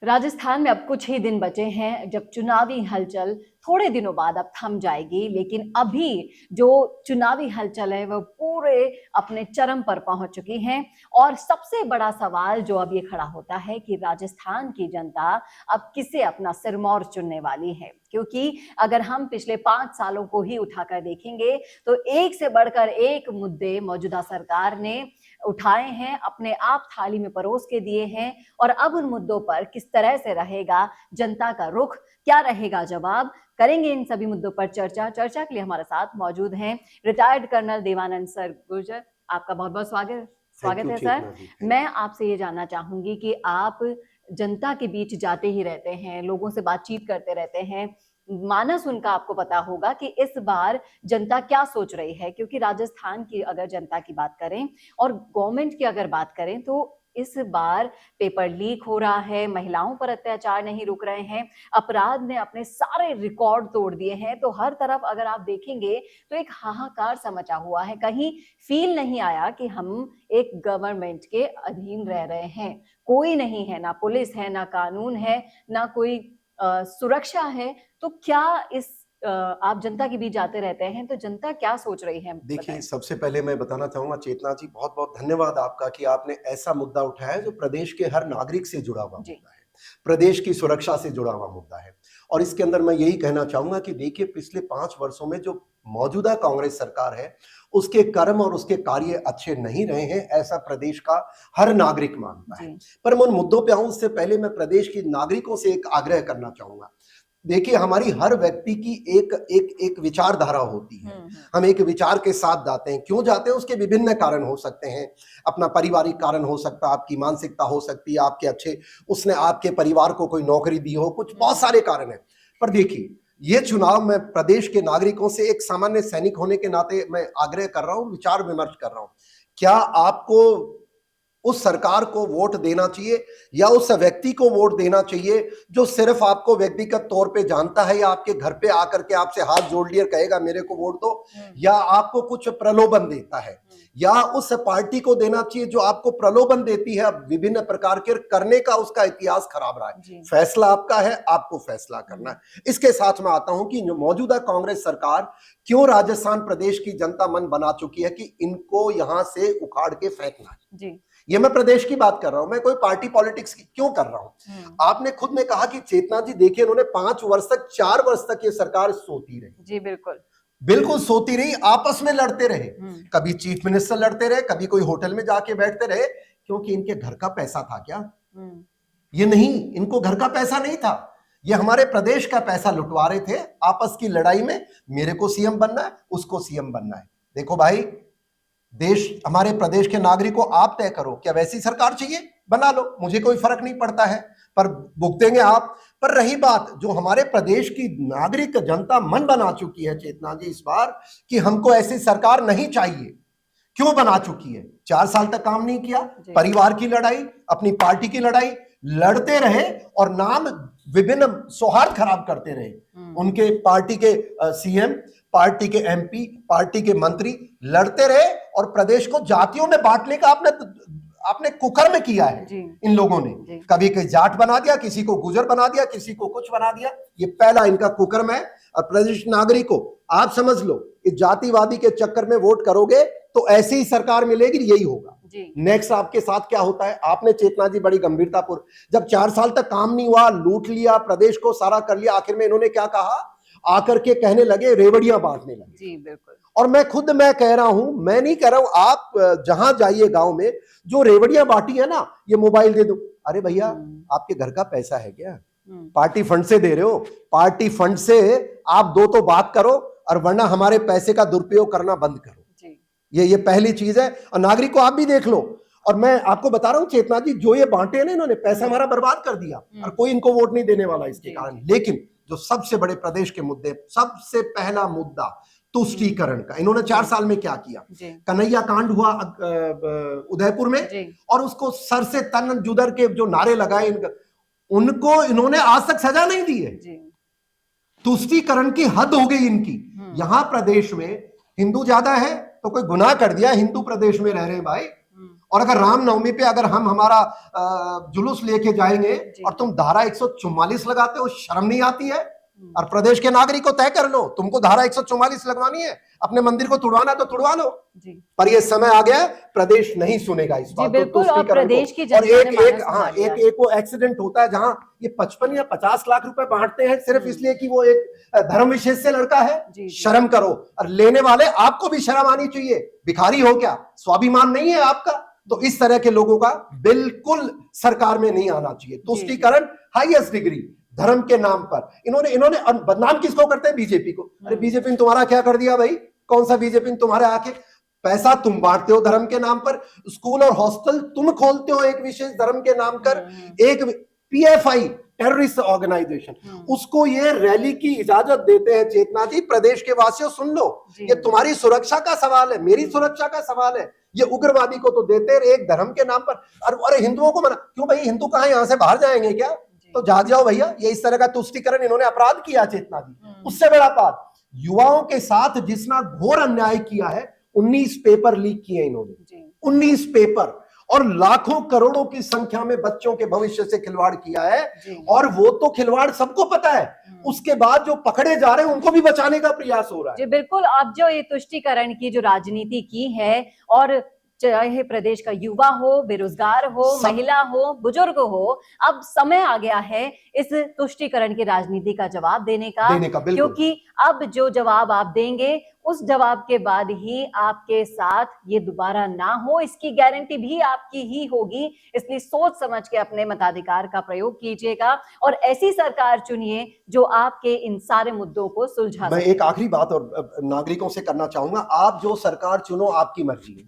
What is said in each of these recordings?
राजस्थान में अब कुछ ही दिन बचे हैं जब चुनावी हलचल थोड़े दिनों बाद अब थम जाएगी, लेकिन अभी जो चुनावी हलचल है वह पूरे अपने चरम पर पहुंच चुकी है। और सबसे बड़ा सवाल जो अब ये खड़ा होता है कि राजस्थान की जनता अब किसे अपना सिरमौर चुनने वाली है, क्योंकि अगर हम पिछले 5 सालों को ही उठाकर देखेंगे तो एक से बढ़कर एक मुद्दे मौजूदा सरकार ने उठाए हैं, अपने आप थाली में परोस के दिए हैं। और अब उन मुद्दों पर किस तरह से रहेगा जनता का रुख, क्या रहेगा जवाब, करेंगे इन सभी मुद्दों पर चर्चा के लिए हमारे साथ मौजूद हैं retired colonel Devanand sir Gurjar. आपका बहुत बहुत स्वागत है सर। मैं आपसे ये जानना चाहूंगी कि आप जनता के बीच जाते ही रहते हैं, लोगों से बातचीत करते रहते हैं, मानस उनका आपको पता होगा कि इस बार जनता क्या सोच रही है, क्योंकि राजस्थान की अगर जनता की बात करें और गवर्नमेंट की अगर बात करें तो इस बार पेपर लीक हो रहा है, महिलाओं पर अत्याचार नहीं रुक रहे हैं, अपराध ने अपने सारे रिकॉर्ड तोड़ दिए हैं। तो हर तरफ अगर आप देखेंगे तो एक हाहाकार सा मचा हुआ है, कहीं फील नहीं आया कि हम एक गवर्नमेंट के अधीन रह रहे हैं। कोई नहीं है, ना पुलिस है, ना कानून है, ना कोई सुरक्षा है। तो क्या इस आप जनता के बीच जाते रहते हैं तो जनता क्या सोच रही है? देखिए, सबसे पहले मैं बताना चाहूंगा चेतना जी, बहुत बहुत धन्यवाद आपका कि आपने ऐसा मुद्दा उठाया है जो प्रदेश के हर नागरिक से जुड़ा हुआ मुद्दा है, प्रदेश की सुरक्षा से जुड़ा हुआ मुद्दा है। और इसके अंदर मैं यही कहना चाहूंगा कि देखिए, पिछले 5 वर्षों में जो मौजूदा कांग्रेस सरकार है उसके कर्म और उसके कार्य अच्छे नहीं रहे हैं, ऐसा प्रदेश का हर नागरिक मानता है। पर मैं उन मुद्दों पे आऊं उससे पहले मैं प्रदेश के नागरिकों से एक आग्रह करना चाहूंगा। देखिए, हमारी हर व्यक्ति की एक एक एक विचारधारा होती है। हम एक विचार के साथ जाते हैं, क्यों जाते हैं उसके विभिन्न कारण हो सकते हैं। अपना पारिवारिक कारण हो सकता है, आपकी मानसिकता हो सकती है, आपके अच्छे उसने आपके परिवार को कोई नौकरी दी हो, कुछ बहुत सारे कारण हैं। पर देखिए, ये चुनाव में प्रदेश के नागरिकों से एक सामान्य सैनिक होने के नाते मैं आग्रह कर रहा हूं, विचार विमर्श कर रहा हूं। क्या आपको उस सरकार को वोट देना चाहिए या उस व्यक्ति को वोट देना चाहिए जो सिर्फ आपको व्यक्तिगत तौर पे जानता है या आपके घर पे आकर के आपसे हाथ जोड़ लिए कहेगा मेरे को वोट दो, या आपको कुछ प्रलोभन देता है, या उस पार्टी को देना चाहिए जो आपको प्रलोभन देती है विभिन्न प्रकार के करने का उसका इतिहास खराब रहा है। फैसला आपका है, आपको फैसला करना है। इसके साथ मैं आता हूं कि जो मौजूदा कांग्रेस सरकार क्यों राजस्थान प्रदेश की जनता मन बना चुकी है कि इनको यहां से उखाड़ के फेंकना है। ये मैं प्रदेश की बात कर रहा हूं, मैं कोई पार्टी पॉलिटिक्स की क्यों कर रहा हूं। आपने खुद ने कहा कि चेतना जी देखिए, उन्होंने 5 वर्ष तक 4 वर्ष तक ये सरकार सोती रही। जी बिल्कुल बिल्कुल सोती रही, आपस में लड़ते रहे, कभी चीफ मिनिस्टर लड़ते रहे, कभी कोई होटल में जाके बैठते रहे, क्योंकि इनके घर का पैसा था क्या? ये नहीं, इनको घर का पैसा नहीं था, ये हमारे प्रदेश का पैसा लुटवा रहे थे आपस की लड़ाई में। मेरे को सीएम बनना है, उसको सीएम बनना है। देखो भाई, देश हमारे प्रदेश के नागरिकों आप तय करो, क्या वैसी सरकार चाहिए बना लो, मुझे कोई फर्क नहीं पड़ता है, पर भुगतेंगे आप। पर रही बात जो हमारे प्रदेश की नागरिक जनता मन बना चुकी है चेतना जी इस बार कि हमको ऐसी सरकार नहीं चाहिए। क्यों बना चुकी है? 4 साल तक काम नहीं किया, परिवार की लड़ाई, अपनी पार्टी की लड़ाई लड़ते रहे और नाम विभिन्न सौहार्द खराब करते रहे। उनके पार्टी के सीएम, पार्टी के एमपी, पार्टी के मंत्री लड़ते रहे और प्रदेश को जातियों में बांटने का आपने कुकर्म किया है इन लोगों ने। कभी कोई जाट बना दिया, किसी को गुजर बना दिया, किसी को कुछ बना दिया। ये पहला इनका कुकर्म है। और प्रदेश नागरिकों आप समझ लो, इस जातिवादी के चक्कर में वोट करोगे तो ऐसी ही सरकार मिलेगी, यही होगा। नेक्स्ट आपके साथ क्या होता है? आपने चेतना जी बड़ी गंभीरतापूर्वक, जब 4 साल तक काम नहीं हुआ, लूट लिया, प्रदेश को सारा कर लिया, आखिर में इन्होंने क्या कहा? आकर के कहने लगे, रेवड़ियां बांटने लगे। जी बिल्कुल। और मैं कह रहा हूं, मैं नहीं कह रहा हूं, आप जहां जाइए गांव में जो रेवड़ियां बांटी है ना, ये मोबाइल दे दो, अरे भैया आपके घर का पैसा है क्या? पार्टी फंड से दे रहे हो? पार्टी फंड से आप दो तो बात करो, और वरना हमारे पैसे का दुरुपयोग करना बंद करो। ये पहली चीज है। और नागरिक को आप भी देख लो। और मैं आपको बता रहा हूं चेतना जी, जो ये बांटे ना इन्होंने, पैसा हमारा बर्बाद कर दिया और कोई इनको वोट नहीं देने वाला इसके कारण। लेकिन जो सबसे बड़े प्रदेश के मुद्दे, सबसे पहला मुद्दा तुष्टीकरण का, इन्होंने 4 साल में क्या किया? कन्हैया कांड हुआ उदयपुर में, और उसको सर से तन जुदर के जो नारे लगाए, उनको इन्होंने आज तक सजा नहीं दी है। तुष्टीकरण की हद हो गई इनकी। यहां प्रदेश में हिंदू ज्यादा है तो कोई गुनाह कर दिया, हिंदू प्रदेश में रह रहे हैं भाई, और अगर रामनवमी पे अगर हम हमारा जुलूस लेके जाएंगे और तुम धारा 144 लगाते हो, शर्म नहीं आती है? और प्रदेश के नागरिक को तय कर लो, तुमको धारा 144 लगवानी है, अपने मंदिर को तुड़वाना तो तुड़वा लो जी। पर ये समय आ गया है, प्रदेश नहीं सुनेगा इस बात को। और प्रदेश की और एक वो एक्सीडेंट होता है जहां ये 55 या 50 लाख रुपए बांटते हैं सिर्फ इसलिए कि वो एक धर्म विशेष से लड़का है। शर्म करो, और लेने वाले आपको भी शर्म आनी चाहिए। भिखारी हो क्या? स्वाभिमान नहीं है आपका? तो इस तरह के लोगों का बिल्कुल सरकार में नहीं आना चाहिए। तुष्टीकरण हाईएस्ट डिग्री धर्म के नाम पर इन्होंने बदनाम किसको करते हैं? बीजेपी को। अरे बीजेपी ने तुम्हारा क्या कर दिया भाई? कौन सा बीजेपी ने तुम्हारे आके? पैसा तुम बांटते हो धर्म के नाम पर, स्कूल और हॉस्टल तुम खोलते हो एक विशेष धर्म के नाम कर। एक पीएफआई टेररिस्ट ऑर्गेनाइजेशन, उसको ये रैली की इजाजत देते हैं। चेतना जी, प्रदेश के वासियों सुन लो, ये तुम्हारी सुरक्षा का सवाल है, मेरी सुरक्षा का सवाल है। ये उग्रवादी को तो देते रहे एक धर्म के नाम पर। अरे हिंदुओं को मना क्यों भाई? हिंदू कहां यहां से बाहर जाएंगे क्या? तो जाग जाओ भैया। ये इस तरह का तुष्टीकरण इन्होंने अपराध किया चेतना जी। उससे बड़ा अपराध युवाओं के साथ जिसना घोर अन्याय किया है, 19 पेपर लीक किए इन्होंने, 19 पेपर, और लाखों करोड़ों की संख्या में बच्चों के भविष्य से खिलवाड़ किया है। और वो तो खिलवाड़ सबको पता है, उसके बाद जो पकड़े जा रहे हैं उनको भी बचाने का प्रयास हो रहा है। जी बिल्कुल। अब जो ये तुष्टीकरण की जो राजनीति की है, और चाहे प्रदेश का युवा हो, बेरोजगार हो, महिला हो, बुजुर्ग हो, अब समय आ गया है इस तुष्टीकरण की राजनीति का जवाब देने का क्योंकि अब जो जवाब आप देंगे उस जवाब के बाद ही आपके साथ ये दोबारा ना हो, इसकी गारंटी भी आपकी ही होगी। इसलिए सोच समझ के अपने मताधिकार का प्रयोग कीजिएगा और ऐसी सरकार चुनिए जो आपके इन सारे मुद्दों को सुलझा सके। मैं एक आखिरी बात और नागरिकों से करना चाहूंगा, आप जो सरकार चुनो आपकी मर्जी है,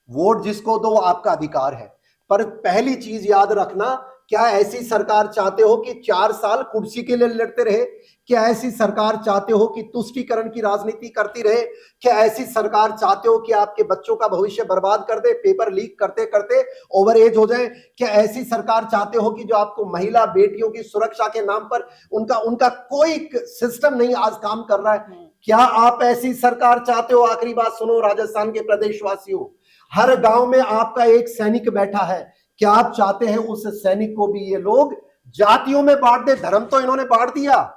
वोट जिसको दो आपका अधिकार है, पर पहली चीज याद रखना, क्या ऐसी सरकार चाहते हो कि 4 साल कुर्सी के लिए लड़ते रहे? क्या ऐसी सरकार चाहते हो कि तुष्टीकरण की राजनीति करती रहे? क्या ऐसी सरकार चाहते हो कि आपके बच्चों का भविष्य बर्बाद कर दे, पेपर लीक करते करते ओवर एज हो जाए? क्या ऐसी सरकार चाहते हो कि जो आपको महिला बेटियों की सुरक्षा के नाम पर उनका कोई सिस्टम नहीं आज काम कर रहा है? क्या आप ऐसी सरकार चाहते हो? आखिरी बात सुनो राजस्थान के प्रदेशवासियों, हर गांव में आपका एक सैनिक बैठा है। क्या आप चाहते हैं उस सैनिक को भी ये लोग जातियों में बांट दे? धर्म तो इन्होंने बांट दिया,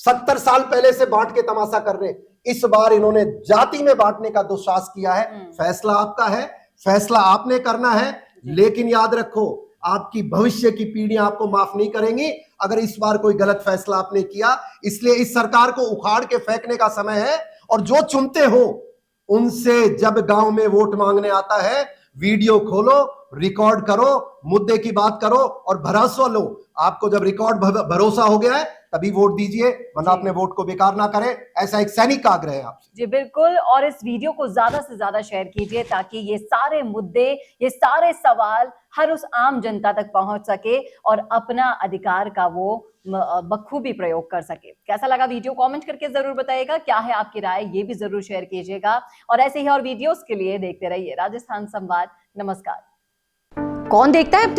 70 साल पहले से बांट के तमाशा कर रहे। इस बार इन्होंने जाति में बांटने का दुस्साहस किया है। फैसला आपका है, फैसला आपने करना है, लेकिन याद रखो आपकी भविष्य की पीढ़ियां आपको माफ नहीं करेंगी अगर इस बार कोई गलत फैसला आपने किया। इसलिए इस सरकार को उखाड़ के फेंकने का समय है। और जो चुनते हो उनसे जब गांव में वोट मांगने आता है, वीडियो खोलो, रिकॉर्ड करो, मुद्दे की बात करो और भरोसा लो। आपको जब रिकॉर्ड भरोसा हो गया है तभी वोट दीजिए, वरना अपने वोट को बेकार ना करें। ऐसा एक सैनिक का आग्रह है आपसे। जी बिल्कुल। और इस वीडियो को ज्यादा से ज्यादा शेयर कीजिए ताकि ये सारे मुद्दे, ये सारे सवाल हर उस आम जनता तक पहुंच सके और अपना अधिकार का वो बखूबी प्रयोग कर सके। कैसा लगा वीडियो कमेंट करके जरूर बताइएगा। क्या है आपकी राय ये भी जरूर शेयर कीजिएगा। और ऐसे ही और वीडियोस के लिए देखते रहिए राजस्थान संवाद। नमस्कार। कौन देखता है अब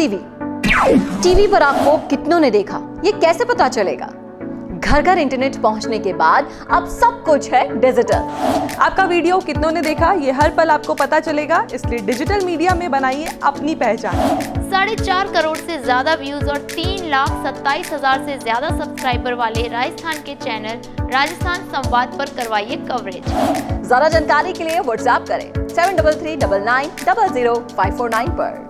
टीवी पर आपको कितनों ने देखा, ये कैसे पता चलेगा? घर घर इंटरनेट पहुंचने के बाद अब सब कुछ है डिजिटल। आपका वीडियो कितनों ने देखा ये हर पल आपको पता चलेगा, इसलिए डिजिटल मीडिया में बनाइए अपनी पहचान। 4.5 करोड़ से ज्यादा व्यूज और 3,27,000 से ज्यादा सब्सक्राइबर वाले राजस्थान के चैनल राजस्थान संवाद पर करवाइए कवरेज। ज्यादा जानकारी के लिए व्हाट्सएप करें 7339900549 पर।